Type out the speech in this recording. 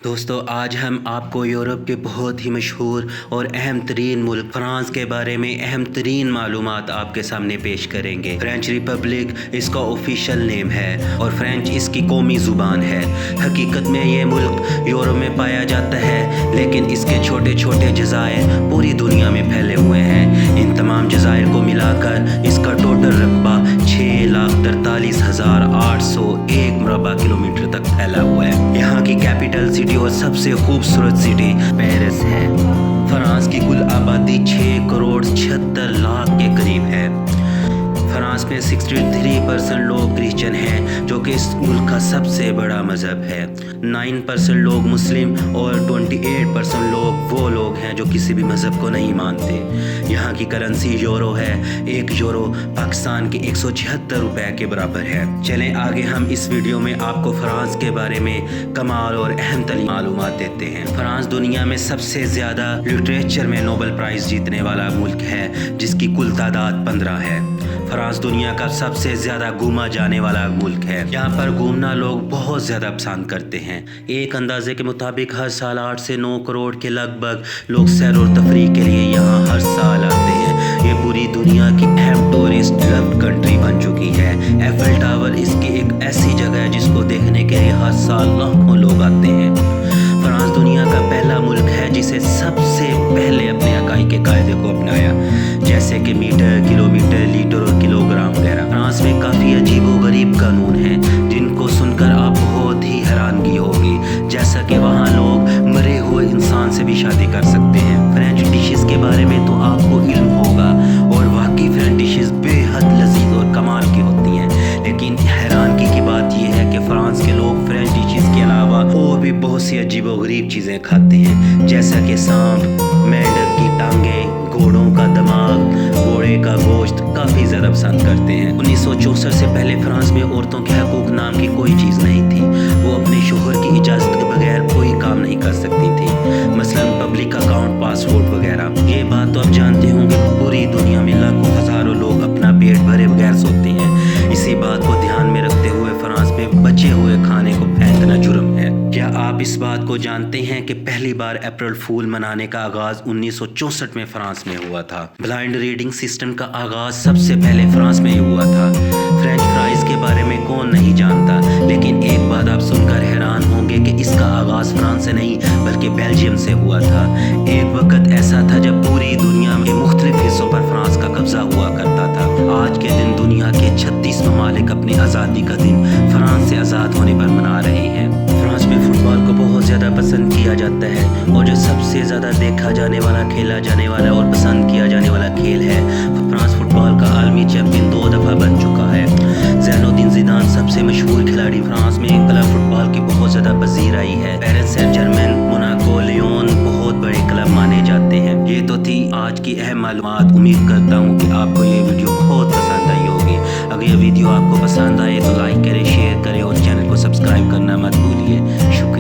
دوستو آج ہم آپ کو یورپ کے بہت ہی مشہور اور اہم ترین ملک فرانس کے بارے میں اہم ترین معلومات آپ کے سامنے پیش کریں گے۔ فرینچ ریپبلک اس کا آفیشیل نیم ہے اور فرینچ اس کی قومی زبان ہے۔ حقیقت میں یہ ملک یورپ میں پایا جاتا ہے، لیکن اس کے چھوٹے چھوٹے جزائر پوری دنیا میں پھیلے ہوئے ہیں۔ ان تمام جزائر کو ملا کر اس کا ٹوٹل رقبہ 6,43,801 مربع کلومیٹر تک پھیلا ہوا ہے۔ یہاں کی کیپٹل سٹی اور سب سے خوبصورت سٹی پیرس ہے۔ فرانس کی کل آبادی 6,76,00,000 کے قریب ہے۔ فرانس میں 63% لوگ کرسچن ہیں، جو کہ اس ملک کا سب سے بڑا مذہب ہے۔ 9% لوگ مسلم اور 28% لوگ وہ لوگ ہیں جو کسی بھی مذہب کو نہیں مانتے۔ یہاں کی کرنسی یورو ہے۔ 1 یورو پاکستان کے 176 روپے کے برابر ہے۔ چلیں آگے ہم اس ویڈیو میں آپ کو فرانس کے بارے میں کمال اور اہم ترین معلومات دیتے ہیں۔ فرانس دنیا میں سب سے زیادہ لٹریچر میں نوبل پرائز جیتنے والا ملک ہے، جس کی کل تعداد 15 ہے۔ فرانس دنیا کا سب سے زیادہ گھوما جانے والا ملک ہے۔ یہاں پر گھومنا لوگ بہت زیادہ پسند کرتے ہیں۔ ایک اندازے کے مطابق ہر سال 8 سے 9 کروڑ کے لگ بھگ لوگ سیر و تفریح کے لیے یہاں ہر سال آتے ہیں۔ یہ پوری دنیا کی اہم ٹورسٹ لوڈ کنٹری بن چکی ہے۔ ایفل ٹاور اس کی ایک ایسی جگہ ہے جس کو دیکھنے کے لیے ہر سال لاکھوں لوگ آتے ہیں۔ فرانس دنیا کا پہلا ملک ہے جسے سب سے پہلے اپنے اکائی کے قاعدے کو اپنایا، جیسے کہ میٹر، کلومیٹر، لیٹر اور کلو گرام وغیرہ۔ فرانس میں کافی عجیب و غریب قانون ہیں جن کو سن کر آپ بہت ہی حیرانگی ہوگی، جیسا کہ وہاں لوگ مرے ہوئے انسان سے بھی شادی کر سکتے ہیں۔ فرینچ ڈشز کے بارے میں تو آپ کو علم ہوگا، اور واقعی فرینچ ڈشز بے حد لذیذ اور کمال کی ہوتی ہیں، لیکن حیرانگی کی بات یہ ہے کہ فرانس کے لوگ فرینچ ڈشز کے علاوہ اور بھی بہت سی عجیب و غریب چیزیں کھاتے ہیں، جیسا کہ سانپ، مینڈک کی ٹانگیں، گھوڑوں کا دماغ، گھوڑے کا گوشت کافی زیادہ پسند کرتے ہیں۔ 1964 سے پہلے فرانس میں عورتوں کے حقوق نام کی کوئی چیز نہیں تھی۔ وہ اپنے شوہر کی اجازت کے بغیر کوئی کام نہیں کر سکتی تھی، مثلا پبلک اکاؤنٹ، پاسپورٹ وغیرہ۔ یہ بات تو آپ جانتے ہوں گے، پوری دنیا میں لاکھوں ہزاروں لوگ اپنا پیٹ بھرے بغیر سوتے ہیں۔ اسی بات کو دھیان میں رکھتے ہوئے فرانس میں بچے ہوئے کھانے کو پھینکنا جرم ہے۔ کیا آپ اس بات کو جانتے ہیں کہ پہلی بار اپریل فول منانے کا آغاز 1964 میں فرانس میں ہوا تھا؟ بلائنڈ ریڈنگ سسٹم کا آغاز سب سے پہلے فرانس میں ہی ہوا تھا۔ فرینچ فرائز کے بارے میں کون نہیں جانتا، لیکن ایک بات آپ سن کر حیران ہوں گے کہ اس کا آغاز فرانس سے نہیں بلکہ بیلجیم سے ہوا تھا۔ ایک وقت ایسا تھا جب پوری دنیا میں مختلف حصوں پر فرانس کا قبضہ ہوا کرتا تھا۔ آج کے دن دنیا کے 36 ممالک اپنی آزادی کا دن فرانس سے آزاد ہونے پر منا رہے ہیں۔ فرانس میں فٹ بال کو بہت زیادہ پسند کیا جاتا ہے، اور جو سب سے زیادہ دیکھا جانے والا، کھیلا جانے والا اور پسند کیا جانے والا کھیل ہے، فرانس فٹ بال کا عالمی چیمپئن 2 دفعہ بن چکا ہے۔ زین الدین زیدان سب سے مشہور کھلاڑی۔ فرانس میں کلب فٹ بال کی بہت زیادہ پذیرائی ہے۔ پیرس سین جرمن، موناکو، لیون بہت بڑے کلب مانے جاتے ہیں۔ یہ تو تھی آج کی اہم معلومات۔ امید کرتا ہوں کہ آپ کو یہ ویڈیو بہت پسند آئی ہوگی۔ اگر یہ ویڈیو آپ کو پسند آئے تو لائک کریں، شیئر کریں اور چینل کو سبسکرائب کرنا مت بھولیے۔ شکریہ۔